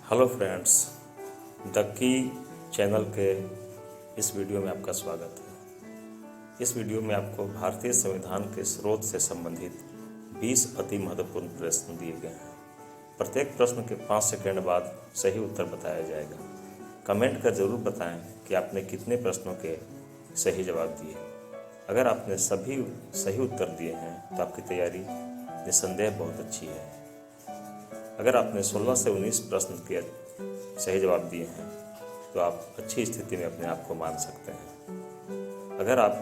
Hello friends, the key channel के इस video में आपका स्वागत है। इस वीडियो में आपको भारतीय संविधान के स्रोत से संबंधित 20 अति महत्वपूर्ण प्रश्न दिए गए हैं। प्रत्येक प्रश्न के 5 सेकंड बाद सही उत्तर बताया जाएगा। कमेंट कर जरूर बताएं कि आपने कितने प्रश्नों के सही जवाब दिए। अगर आपने सभी सही उत्तर दिए हैं तो आपकी तैयारी निस्संदेह बहुत अच्छी है। अगर आपने 16 से 19 प्रश्न के सही जवाब दिए हैं तो आप अच्छी स्थिति में अपने आप को मान सकते हैं। अगर आप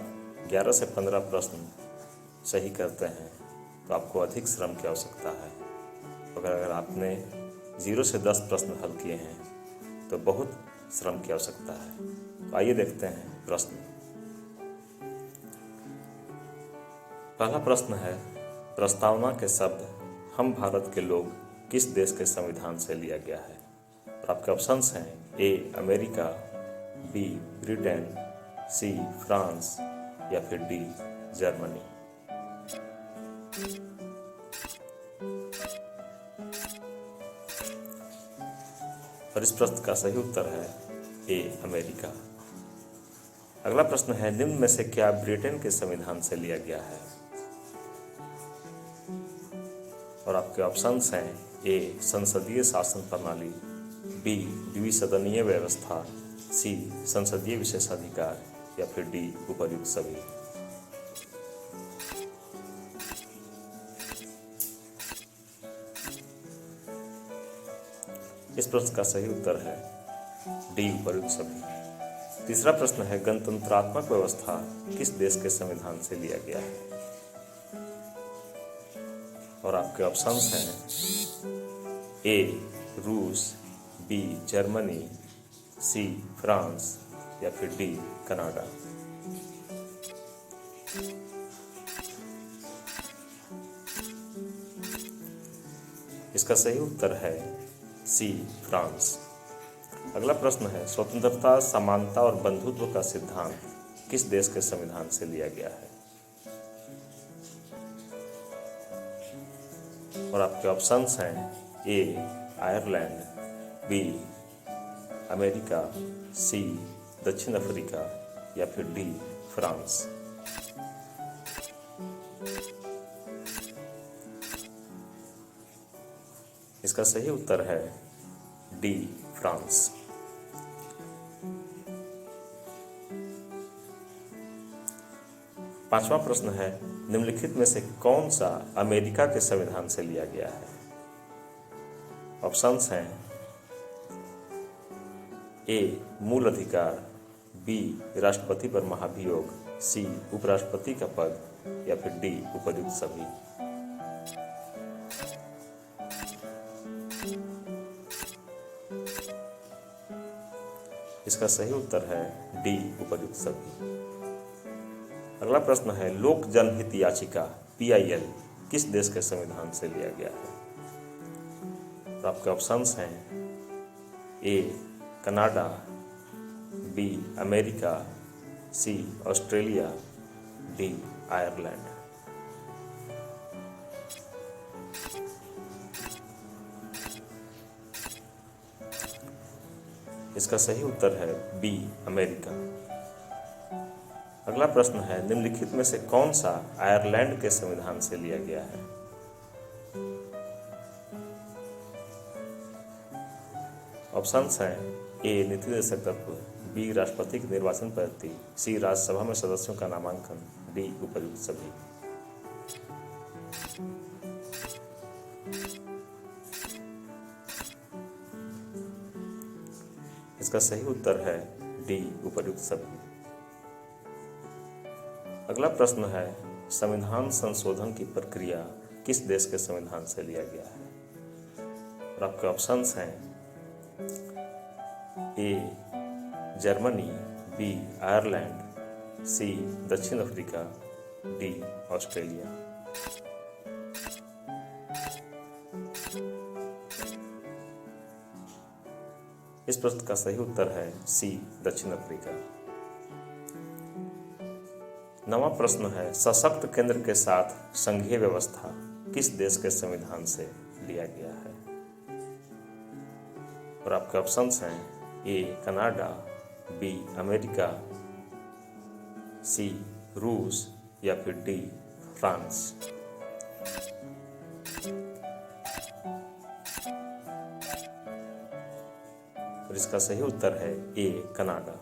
11 से 15 प्रश्न सही करते हैं तो आपको अधिक श्रम की आवश्यकता है। अगर आपने 0 से 10 प्रश्न हल किए हैं तो बहुत श्रम की आवश्यकता है। तो आइए देखते हैं प्रश्न। पहला प्रश्न है, प्रस्तावना के शब्द हम भारत के लोग किस देश के संविधान से लिया गया है? और आपके ऑप्शंस हैं A America, B Britain, C France या फिर डी जर्मनी। और इस प्रश्न का सही उत्तर है ए अमेरिका। अगला प्रश्न है, निम्न में से क्या ब्रिटेन के संविधान से लिया गया है? और आपके ऑप्शंस हैं ए संसदीय शासन प्रणाली, बी द्विसदनीय व्यवस्था, सी संसदीय विशेषाधिकार या फिर डी उपर्युक्त सभी। इस प्रश्न का सही उत्तर है डी उपर्युक्त सभी। तीसरा प्रश्न है, गणतंत्रात्मक व्यवस्था किस देश के संविधान से लिया गया है? और आपके ऑप्शंस हैं ए रूस, बी जर्मनी, सी फ्रांस या फिर डी कनाडा। इसका सही उत्तर है सी फ्रांस। अगला प्रश्न है, स्वतंत्रता, समानता और बंधुत्व का सिद्धांत किस देश के संविधान से लिया गया है? और आपके ऑप्शंस हैं ए आयरलैंड, बी अमेरिका, सी दक्षिण अफ्रीका या फिर डी फ्रांस। इसका सही उत्तर है डी फ्रांस। पांचवा प्रश्न है, निम्नलिखित में से कौन सा अमेरिका के संविधान से लिया गया है? ऑप्शंस हैं ए मूल अधिकार, बी राष्ट्रपति पर महाभियोग, सी उपराष्ट्रपति का पद या फिर डी उपर्युक्त सभी। इसका सही उत्तर है डी उपर्युक्त सभी। अगला प्रश्न है, लोक जनहित याचिका PIL किस देश के संविधान से लिया गया है? तो आपके ऑप्शंस हैं A Canada, B America, C Australia, D Ireland. इसका सही उत्तर है बी अमेरिका। अगला प्रश्न है, निम्नलिखित में से कौन सा आयरलैंड के संविधान से लिया गया है? ऑप्शंस हैं ए नीति निर्देशक तत्व, बी राष्ट्रपति की निर्वाचन पद्धति, सी राज्यसभा में सदस्यों का नामांकन, डी उपर्युक्त सभी। इसका सही उत्तर है डी उपर्युक्त सभी। अगला प्रश्न है, संविधान संशोधन की प्रक्रिया किस देश के संविधान से लिया गया है? और आपके ऑप्शंस हैं ए जर्मनी, बी आयरलैंड, सी दक्षिण अफ्रीका, डी ऑस्ट्रेलिया। इस प्रश्न का सही उत्तर है सी दक्षिण अफ्रीका। नवा प्रश्न है, सशक्त केंद्र के साथ संघीय व्यवस्था किस देश के संविधान से लिया गया है? और आपके ऑप्शंस हैं ए कनाडा, बी अमेरिका, सी रूस या फिर डी फ्रांस। और इसका सही उत्तर है ए कनाडा।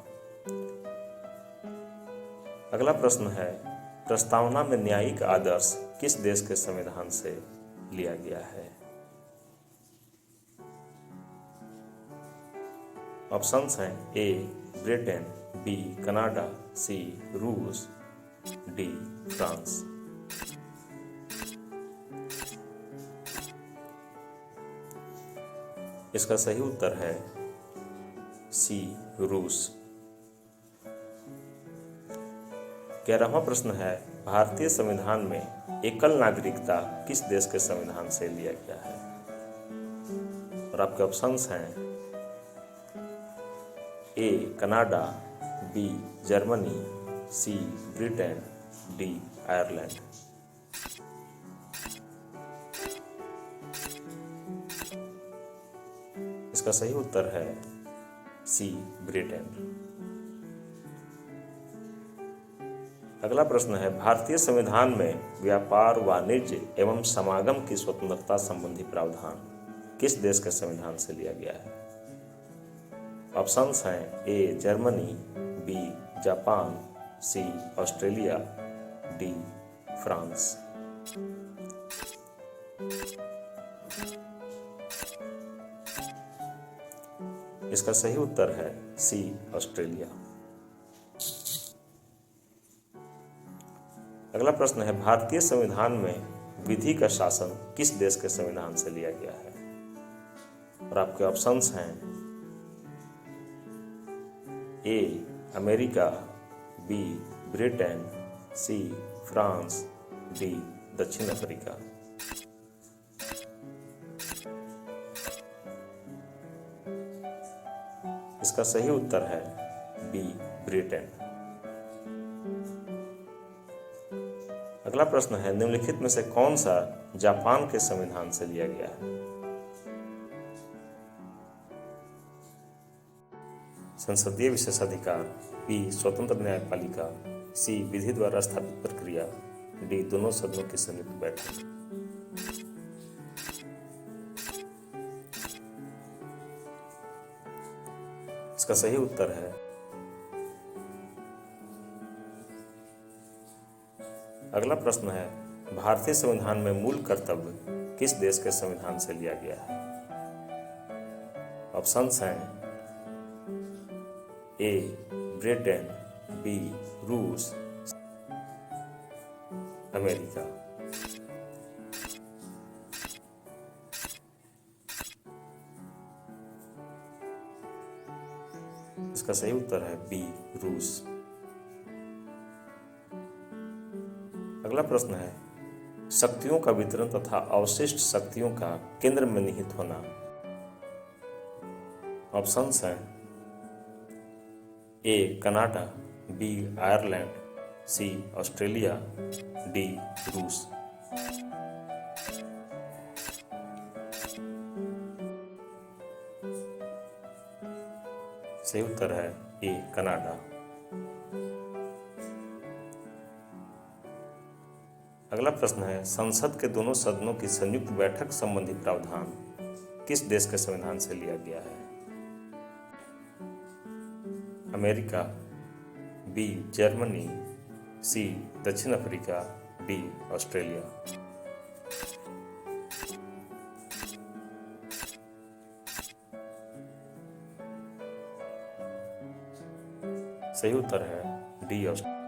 अगला प्रश्न है, प्रस्तावना में न्यायिक आदर्श किस देश के संविधान से लिया गया है? ऑप्शंस हैं ए ब्रिटेन, बी कनाडा, सी रूस, डी फ्रांस। इसका सही उत्तर है सी रूस। 11वां प्रश्न है, भारतीय संविधान में एकल नागरिकता किस देश के संविधान से लिया गया है? और आपके ऑप्शंस हैं A Canada, B Germany, C Britain, D Ireland. इसका सही उत्तर है सी ब्रिटेन। अगला प्रश्न है, भारतीय संविधान में व्यापार, वाणिज्य एवं समागम की स्वतंत्रता संबंधी प्रावधान किस देश के संविधान से लिया गया है? ऑप्शंस हैं A Germany, B Japan, C Australia, D France. इसका सही उत्तर है सी ऑस्ट्रेलिया। अगला प्रश्न है, भारतीय संविधान में विधि का शासन किस देश के संविधान से लिया गया है? और आपके ऑप्शंस हैं A America, B Britain, C France, D दक्षिण अफ्रीका। इसका सही उत्तर है बी ब्रिटेन। अगला प्रश्न है, निम्नलिखित में से कौन सा जापान के संविधान से लिया गया है? संसदीय विशेषाधिकार, बी स्वतंत्र न्यायपालिका, सी विधि द्वारा स्थापित प्रक्रिया, डी दोनों सदनों की संयुक्त बैठक। इसका सही उत्तर है अगला प्रश्न है, भारतीय संविधान में मूल कर्तव्य किस देश के संविधान से लिया गया है? ऑप्शंस हैं ए ब्रिटेन, बी रूस, अमेरिका। इसका सही उत्तर है बी रूस। अगला प्रश्न है, शक्तियों का वितरण तथा अवशिष्ट शक्तियों का केंद्र में निहित होना। ऑप्शंस हैं A Canada, B Ireland, C Australia, D रूस। सही उत्तर है ए कनाडा। अगला प्रश्न है, संसद के दोनों सदनों की संयुक्त बैठक संबंधी प्रावधान किस देश के संविधान से लिया गया है? अमेरिका, बी जर्मनी, सी दक्षिण अफ्रीका, डी ऑस्ट्रेलिया। सही उत्तर है डी ऑस्ट्रेलिया।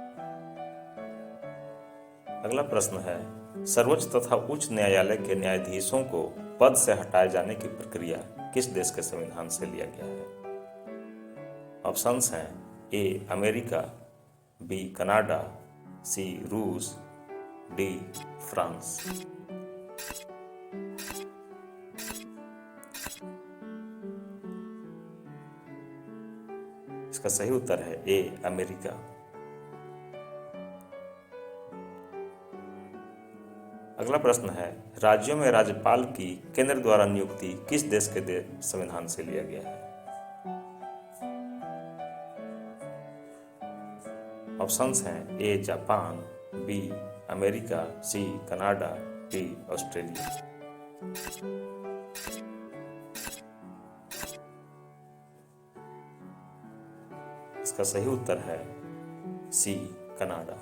अगला प्रश्न है, सर्वोच्च तथा उच्च न्यायालय के न्यायाधीशों को पद से हटाए जाने की प्रक्रिया किस देश के संविधान से लिया गया है? ऑप्शंस हैं ए अमेरिका, बी कनाडा, सी रूस, डी फ्रांस। इसका सही उत्तर है ए अमेरिका। अगला अगला प्रश्न है, राज्यों में राज्यपाल की केंद्र द्वारा नियुक्ति किस देश के संविधान से लिया गया है? ऑप्शंस हैं A Japan, B America, C Canada, D Australia. इसका सही उत्तर है सी कनाडा।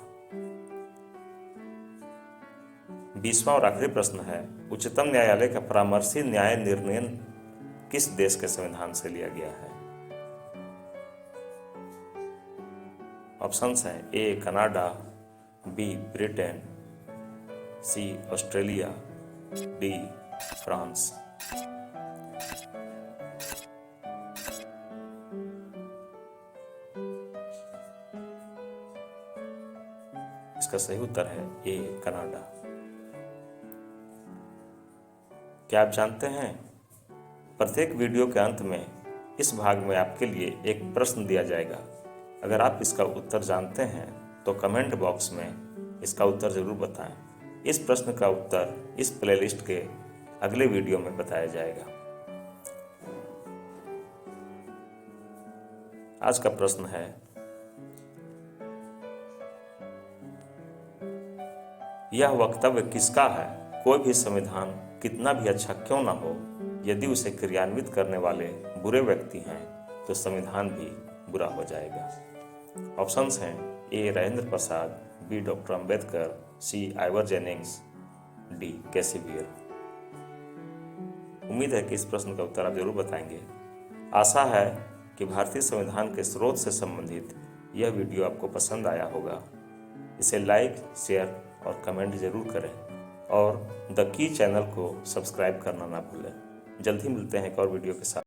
20वां और आखिरी प्रश्न है, उच्चतम न्यायालय का परामर्शी न्याय निर्णय किस देश के संविधान से लिया गया है? ऑप्शंस हैं A Canada, B Britain, C Australia, D France. इसका सही उत्तर है ए कनाडा। क्या आप जानते हैं, प्रत्येक वीडियो के अंत में इस भाग में आपके लिए एक प्रश्न दिया जाएगा। अगर आप इसका उत्तर जानते हैं तो कमेंट बॉक्स में इसका उत्तर जरूर बताएं। इस प्रश्न का उत्तर इस प्लेलिस्ट के अगले वीडियो में बताया जाएगा। आज का प्रश्न है, यह वक्तव्य किसका है? कोई भी संविधान कितना भी अच्छा क्यों ना हो, यदि उसे क्रियान्वित करने वाले बुरे व्यक्ति हैं तो संविधान भी बुरा हो जाएगा। ऑप्शंस हैं ए राजेंद्र प्रसाद, बी डॉक्टर अंबेडकर, सी आइवर जेनिंग्स, डी कैसिवियर। उम्मीद है कि इस प्रश्न का उत्तर आप जरूर बताएंगे। आशा है कि भारतीय संविधान के स्रोत से संबंधित यह वीडियो आपको पसंद आया होगा। इसे लाइक, शेयर और कमेंट जरूर करें और द की चैनल को सब्सक्राइब करना ना भूलें। जल्द ही मिलते हैं एक और वीडियो के साथ।